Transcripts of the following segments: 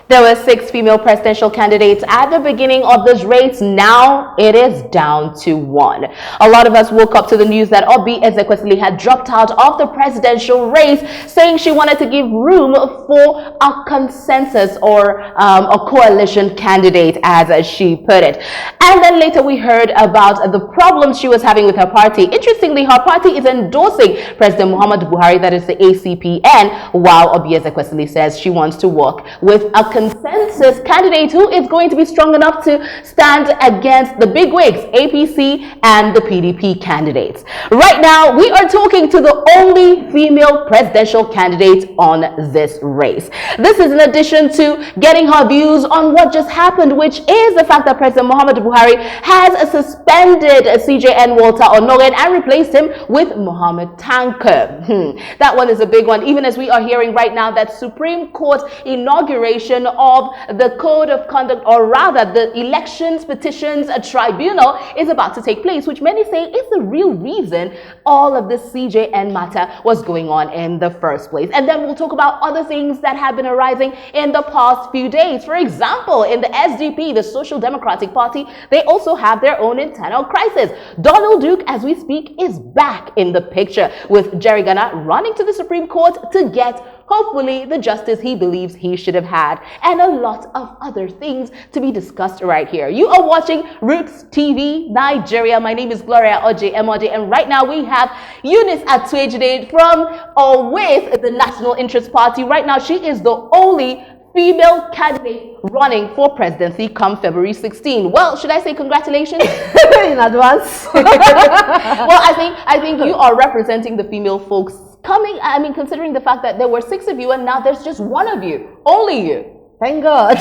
There were 6 female presidential candidates at the beginning of this race. Now it is down to 1. A lot of us woke up to the news that Oby Ezekwesili had dropped out of the presidential race, saying she wanted to give room for a consensus or a coalition candidate, as she put it. And then later we heard about the problems she was having with her party. Interestingly, her party is endorsing President Muhammad Buhari, that is the ACPN, while Oby Ezekwesili says she wants to work with a consensus candidate who is going to be strong enough to stand against the bigwigs, APC and the PDP candidates. Right now, we are talking to the only female presidential candidate on this race. This is in addition to getting her views on what just happened, which is the fact that President Muhammad Buhari has suspended CJN Walter Onnoghen and replaced him with Mohammed Tanker. That one is a big one, even as we are hearing right now that Supreme Court inauguration of the Code of Conduct, or rather the Elections Petitions Tribunal, is about to take place, which many say is the real reason all of this CJN matter was going on in the first place. And then we'll talk about other things that have been arising in the past few days. For example, in the SDP, the Social Democratic Party, they also have their own internal crisis. Donald Duke, as we speak, is back in the picture, with Jerry Ghana running to the Supreme Court to get hopefully the justice he believes he should have had, and a lot of other things to be discussed right here. You are watching Roots TV Nigeria. My name is Gloria Oje, and right now we have Eunice Atuejide from or with the National Interest Party. Right now she is the only female candidate running for presidency come February 16. Well, should I say congratulations? In advance. Well, I think you are representing the female folks coming, I mean, considering the fact that there were 6 of you and now there's just 1 of you, only you. Thank God.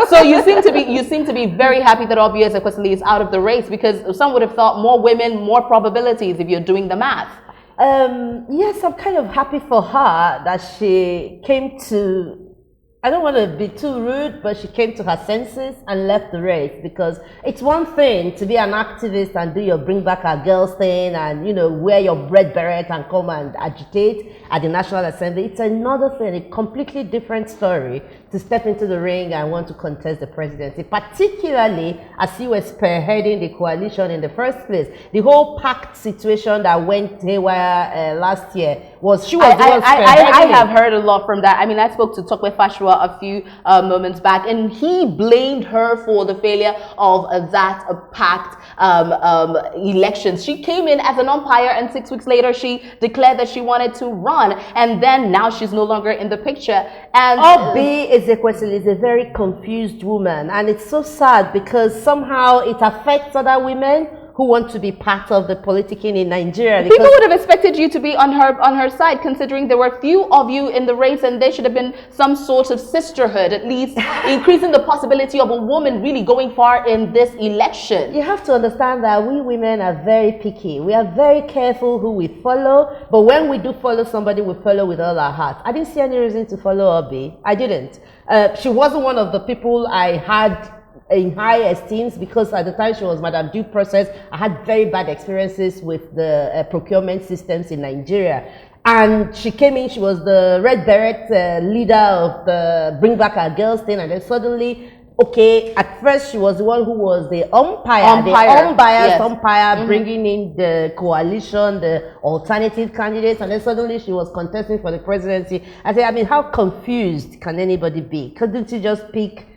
So you seem to be very happy that Oby Ezekwesili is out of the race, because some would have thought more women, more probabilities if you're doing the math. Yes, I'm kind of happy for her that she came to, I don't want to be too rude, but she came to her senses and left the race, because it's one thing to be an activist and do your bring back our girls thing and, you know, wear your red beret and come and agitate at the National Assembly. It's another thing, a completely different story to step into the ring and want to contest the presidency, particularly as you were spearheading the coalition in the first place. The whole pact situation that went haywire last year was, she was the one spearheading. I have heard a lot from that. I mean, I spoke to Tokwe Fashua a few moments back, and he blamed her for the failure of that pact elections. She came in as an umpire, and 6 weeks later she declared that she wanted to run, and then now she's no longer in the picture. And Oby Ezekwesili is a very confused woman, and it's so sad because somehow it affects other women who want to be part of the politicking in Nigeria. People would have expected you to be on her side, considering there were few of you in the race, and there should have been some sort of sisterhood, at least increasing the possibility of a woman really going far in this election. You have to understand that we women are very picky. We are very careful who we follow, but when we do follow somebody, we follow with all our hearts. I didn't see any reason to follow Oby. I didn't. She wasn't one of the people I had in high esteem, because at the time she was Madam Due Process. I had very bad experiences with the procurement systems in Nigeria. And she came in, she was the Red Beret leader of the Bring Back Our Girls thing, and then suddenly, okay, at first she was the one who was the umpire. Yes. Umpire, bringing in the coalition, the alternative candidates, and then suddenly she was contesting for the presidency. I said, I mean, how confused can anybody be? Couldn't you just pick?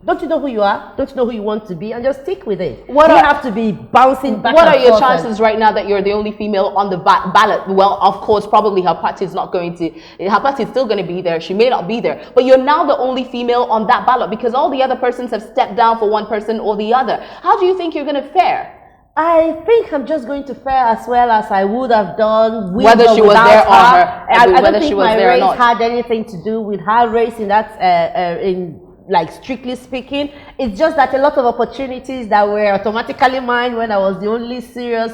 Don't you know who you are? Don't you know who you want to be? And just stick with it. You have to be bouncing back. What are your chances right now that you're the only female on the ballot? Well, of course, probably her party is not going to, her party is still going to be there. She may not be there. But you're now the only female on that ballot, because all the other persons have stepped down for one person or the other. How do you think you're going to fare? I think I'm just going to fare as well as I would have done whether she was there or her. I don't think my race had anything to do with her race in that, like strictly speaking. It's just that a lot of opportunities that were automatically mine when I was the only serious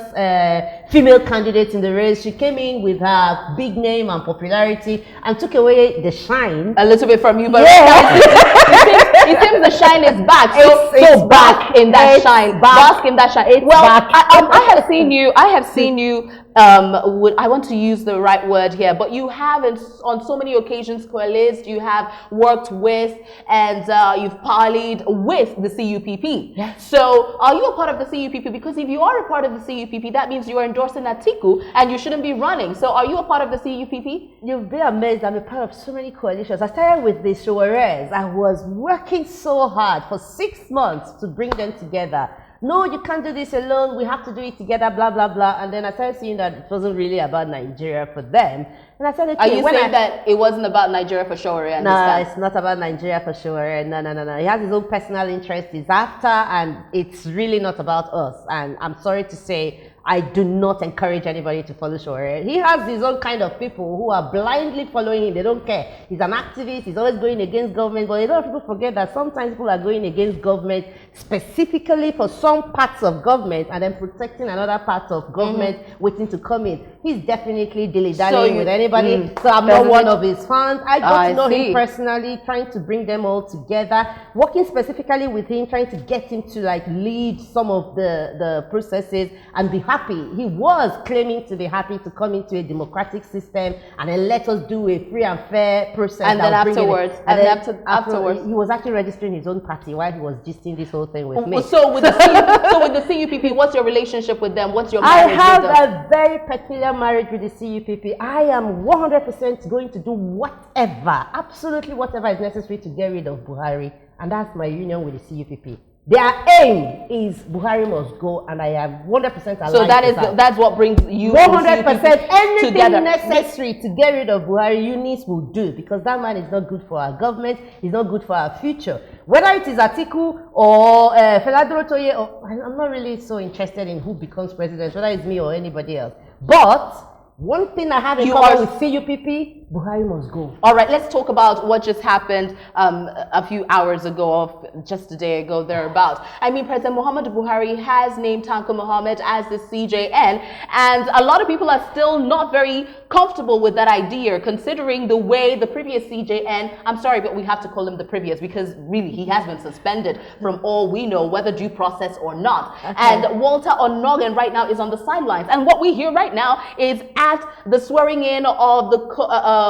female candidate in the race. She came in with her big name and popularity and took away the shine a little bit from you, but yeah. it seems the shine is back. So back in that shine. Bask in that shine. Well, I have seen you I want to use the right word here, but you have on so many occasions coalesced, you have worked with, and you've parleyed with the CUPP. Yes. So are you a part of the CUPP? Because if you are a part of the CUPP, that means you are endorsing Atiku and you shouldn't be running. So are you a part of the CUPP? You'll be amazed. I'm a part of so many coalitions. I started with the Showerers. I was working so hard for 6 months to bring them together. No, you can't do this alone. We have to do it together, blah, blah, blah. And then I started seeing that it wasn't really about Nigeria for them. And I said, okay, are you saying that it wasn't about Nigeria for sure? No, it's not about Nigeria for sure. No. He has his own personal interest. He's after, and it's really not about us. And I'm sorry to say, I do not encourage anybody to follow Shore. He has his own kind of people who are blindly following him. They don't care. He's an activist. He's always going against government. But a lot of people forget that sometimes people are going against government specifically for some parts of government and then protecting another part of government waiting to come in. He's definitely dilly-dallying with anybody. So I'm not one of his fans. I got to know him personally, trying to bring them all together, working specifically with him, trying to get him to like lead some of the processes and be happy. He was claiming to be happy to come into a democratic system and then let us do a free and fair process. And then afterwards, afterwards, he was actually registering his own party while he was gisting this whole thing with me. So with the CUPP, what's your relationship with them? What's your marriage with them? I have a very peculiar marriage with the CUPP. I am 100% going to do whatever, absolutely whatever is necessary to get rid of Buhari, and that's my union with the CUPP. Their aim is Buhari must go, and I am 100% aligned. So that's what brings you 100%. Anything together necessary to get rid of Buhari, Eunice will do, because that man is not good for our government. He's not good for our future. Whether it is Atiku or Fela Dorotoye, I'm not really so interested in who becomes president, whether it's me or anybody else. But one thing I have in common with CUPP, Buhari must go. All right, let's talk about what just happened a few hours ago, or just a day ago, thereabouts. I mean, President Muhammad Buhari has named Tunku Muhammad as the CJN, and a lot of people are still not very comfortable with that idea, considering the way the previous CJN, I'm sorry, but we have to call him the previous, because really he has been suspended from all we know, whether due process or not. Okay. And Walter Onnoghen right now is on the sidelines. And what we hear right now is at the swearing in of the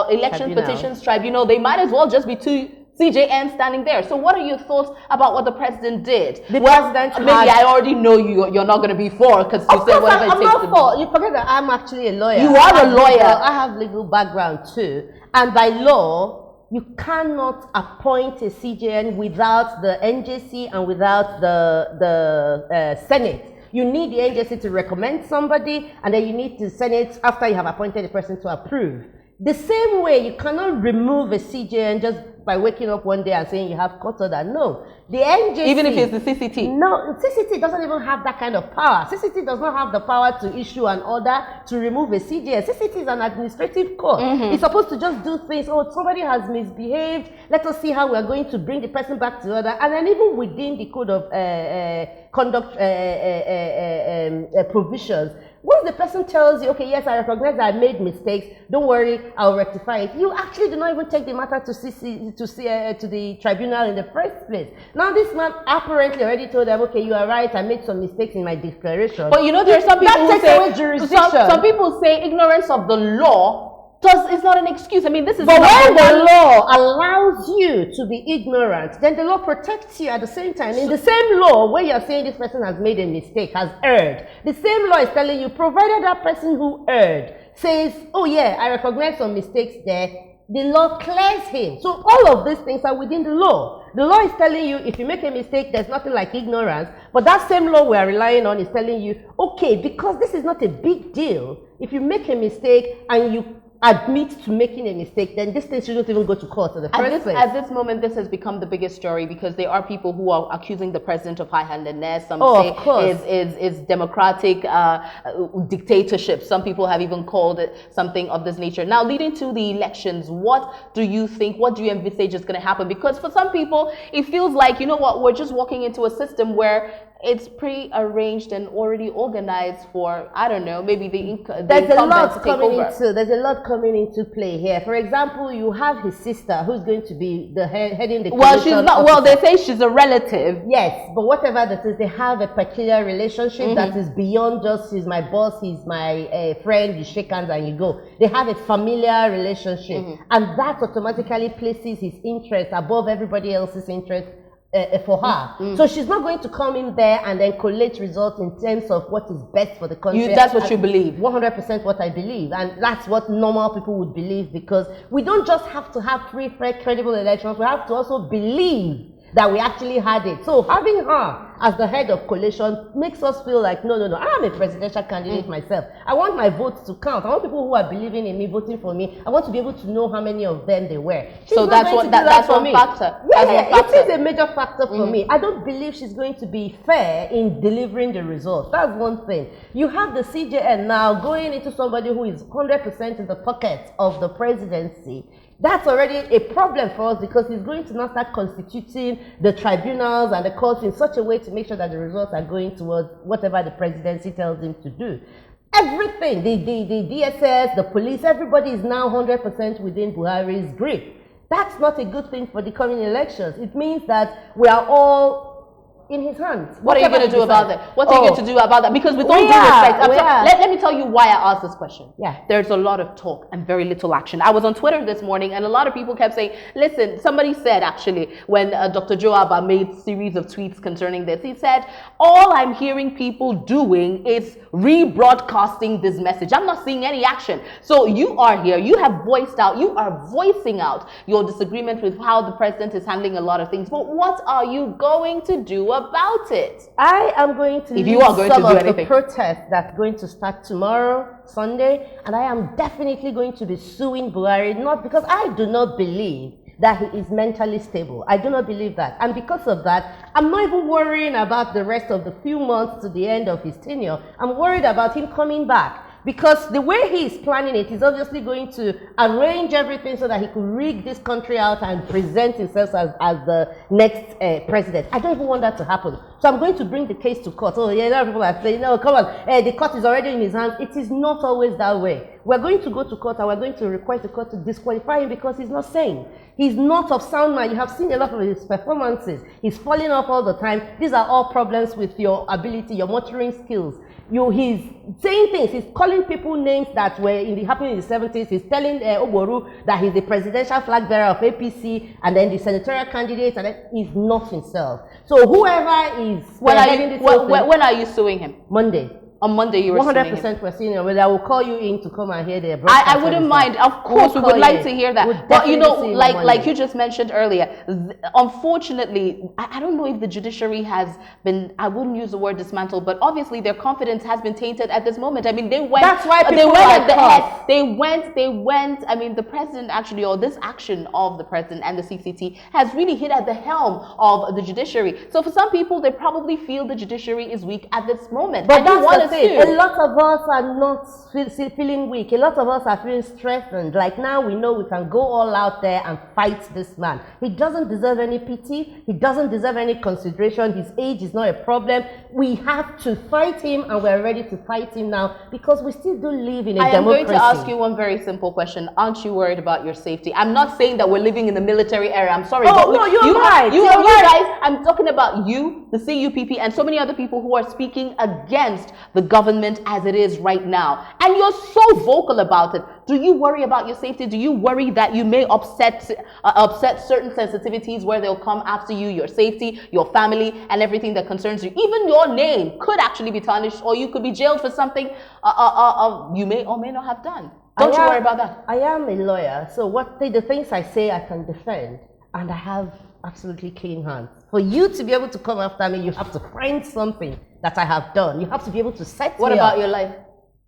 election petitions tribunal, they might as well just be two CJN standing there. So what are your thoughts about what the president did? Maybe I already know you're not going to be for, because you said whatever it takes to be. You forget that I'm actually a lawyer. You are a lawyer. I have legal background too. And by law, you cannot appoint a CJN without the NJC and without the Senate. You need the NJC to recommend somebody, and then you need the Senate, after you have appointed the person, to approve. The same way, you cannot remove a CJN just by waking up one day and saying you have court order. No. The NJC... Even if it's the CCT? No, CCT doesn't even have that kind of power. CCT does not have the power to issue an order to remove a CJN. CCT is an administrative court. It's supposed to just do things. Oh, somebody has misbehaved. Let us see how we are going to bring the person back to order. And then even within the code of conduct provisions, once the person tells you, okay, yes, I recognize I made mistakes, don't worry, I'll rectify it, you actually do not even take the matter to the tribunal in the first place. Now, this man apparently already told them, okay, you are right, I made some mistakes in my declaration. But you know, there are some people who say, some people say ignorance of the law is not an excuse. I mean, this is... But when the law allows you to be ignorant, then the law protects you at the same time. In the same law, where you're saying this person has made a mistake, has erred, the same law is telling you, provided that person who erred says, oh yeah, I recognize some mistakes there, the law clears him. So all of these things are within the law. The law is telling you, if you make a mistake, there's nothing like ignorance. But that same law we are relying on is telling you, okay, because this is not a big deal, if you make a mistake and you admit to making a mistake, then this thing shouldn't even go to court in the first place. At this moment, this has become the biggest story, because there are people who are accusing the president of high-handedness. Some say is democratic dictatorship. Some people have even called it something of this nature. Now, leading to the elections, what do you think, what do you envisage is going to happen? Because for some people, it feels like, you know what, we're just walking into a system where it's pre-arranged and already organized for, I don't know, maybe there's a lot coming into there's a lot coming into play here. For example, you have his sister who's going to be the heading the well, she's not officer. Well, they say she's a relative. Yes, but whatever that is, they have a peculiar relationship that is beyond just he's my boss, he's my friend, you shake hands and you go. They have a familiar relationship, and that automatically places his interest above everybody else's interest for her. So she's not going to come in there and then collate results in terms of what is best for the country. That's what you believe? 100% what I believe. And that's what normal people would believe, because we don't just have to have free, fair, credible elections. We have to also believe that we actually had it. So having her as the head of coalition makes us feel like, no, I am a presidential candidate myself. I want my votes to count. I want people who are believing in me, voting for me. I want to be able to know how many of them they were. So that's one factor. Yeah, it is a major factor for me. I don't believe she's going to be fair in delivering the results. That's one thing. You have the CJN now going into somebody who is 100% in the pocket of the presidency. That's already a problem for us, because he's going to now start constituting the tribunals and the courts in such a way to make sure that the results are going towards whatever the presidency tells him to do. Everything, the DSS, the police, everybody is now 100% within Buhari's grip. That's not a good thing for the coming elections. It means that we are all in his hands. What are you going to do about that? What are you going to do about that? Because with all due respect, let me tell you why I asked this question. Yeah. There's a lot of talk and very little action. I was on Twitter this morning, and a lot of people kept saying, listen, somebody said actually, when Dr. Joe Abba made a series of tweets concerning this, he said, all I'm hearing people doing is rebroadcasting this message. I'm not seeing any action. So you are here, you have voiced out, you are voicing out your disagreement with how the president is handling a lot of things. But what are you going to do about it? I am going to lead some of the protest that's going to start tomorrow, Sunday, and I am definitely going to be suing Buhari, not because I do not believe that he is mentally stable. I do not believe that. And because of that, I'm not even worrying about the rest of the few months to the end of his tenure. I'm worried about him coming back. Because the way he is planning it, he's obviously going to arrange everything so that he could rig this country out and present himself as the next president. I don't even want that to happen. So I'm going to bring the case to court. Oh, yeah, a lot of people are saying, no, come on, the court is already in his hands. It is not always that way. We're going to go to court and we're going to request the court to disqualify him because he's not sane. He's not of sound mind. You have seen a lot of his performances. He's falling off all the time. These are all problems with your ability, your motoring skills. He's saying things. He's calling people names that were happening in the 70s. He's telling Oboru that he's the presidential flag bearer of APC and then the senatorial candidate, and then he's not himself. So whoever is when are you suing him? Monday. On Monday, you were 100% we're seeing it. Well, I will call you in to come and hear the broadcast. I wouldn't mind. Of course, we would like to hear that. But you know, like you just mentioned earlier, unfortunately, I don't know if the judiciary has been, I wouldn't use the word dismantled, but obviously their confidence has been tainted at this moment. I mean, they went. That's why people they went at the head. They went. I mean, the president actually, or this action of the president and the CCT has really hit at the helm of the judiciary. So for some people, they probably feel the judiciary is weak at this moment. But that's a lot of us are not feeling weak. A lot of us are feeling strengthened. Like now we know we can go all out there and fight this man. He doesn't deserve any pity. He doesn't deserve any consideration. His age is not a problem. We have to fight him, and we're ready to fight him now because we still do live in a democracy. I am going to ask you one very simple question. Aren't you worried about your safety? I'm not saying that we're living in the military era. I'm sorry. Oh, no, you're right. You guys, I'm talking about you, the CUPP, and so many other people who are speaking against the government as it is right now, and you're so vocal about it. Do you worry about your safety? Do you worry that you may upset certain sensitivities where they'll come after you, your safety, your family, and everything that concerns you? Even your name could actually be tarnished, or you could be jailed for something you may or may not have done. Don't you worry about that? I am a lawyer, so the things I say I can defend, and I have absolutely clean hands. For you to be able to come after me, you have to find something that I have done. You have to be able to set me up. What about your life?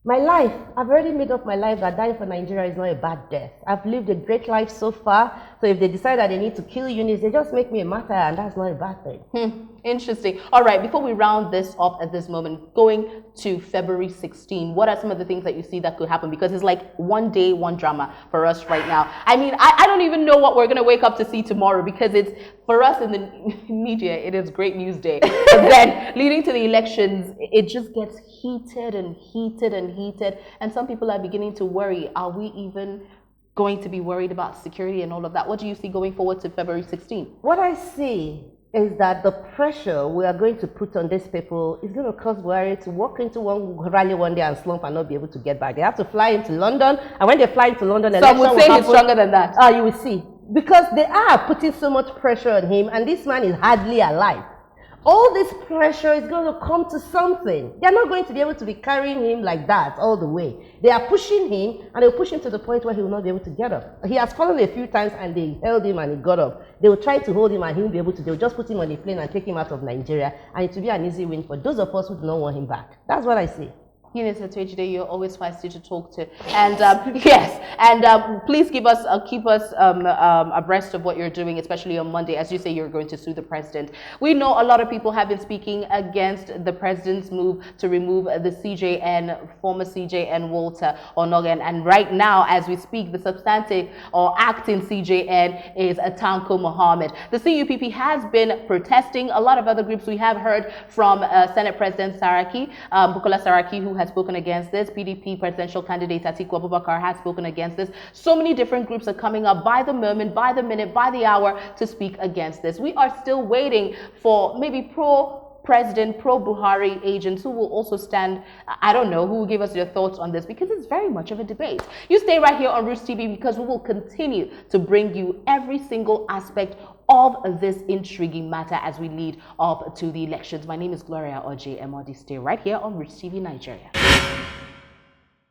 My life, I've already made up my life that dying for Nigeria is not a bad death. I've lived a great life so far. So if they decide that they need to kill Eunice, they just make me a martyr, and that's not a bad thing. Interesting. All right, before we round this up at this moment, going to February 16, what are some of the things that you see that could happen? Because it's like one day, one drama for us right now. I mean, I don't even know what we're going to wake up to see tomorrow, because it's for us in the media, it is great news day. But then leading to the elections, it just gets heated and heated and heated. And some people are beginning to worry, are we even going to be worried about security and all of that? What do you see going forward to February 16th? What I see is that the pressure we are going to put on these people is going to cause Buhari to walk into one rally one day and slump and not be able to get back. They have to fly into London, and when they fly into London, some would say he's stronger than that. You will see. Because they are putting so much pressure on him, and this man is hardly alive. All this pressure is going to come to something. They're not going to be able to be carrying him like that all the way. They are pushing him, and they'll push him to the point where he will not be able to get up. He has fallen a few times, and they held him, and he got up. They will try to hold him, and he won't be able to. They'll just put him on a plane and take him out of Nigeria, and it will be an easy win for those of us who do not want him back. That's what I see. Eunice Atuejide, you're always feisty to talk to, and yes, and please keep us abreast of what you're doing, especially on Monday. As you say, you're going to sue the president. We know a lot of people have been speaking against the president's move to remove the former CJN Walter Onnoghen, and right now, as we speak, the substantive or acting CJN is Tunku Muhammad. The CUPP has been protesting. A lot of other groups we have heard from Senate President Saraki, Bukola Saraki, who has spoken against this. PDP presidential candidate Atiku Abubakar has spoken against this. So many different groups are coming up by the moment, by the minute, by the hour to speak against this. We are still waiting for maybe pro-president, pro-Buhari agents who will also stand, I don't know, who will give us their thoughts on this, because it's very much of a debate. You stay right here on Roots TV, because we will continue to bring you every single aspect of this intriguing matter as we lead up to the elections. My name is Gloria Oji Emodi. Stay right here on Roots TV Nigeria.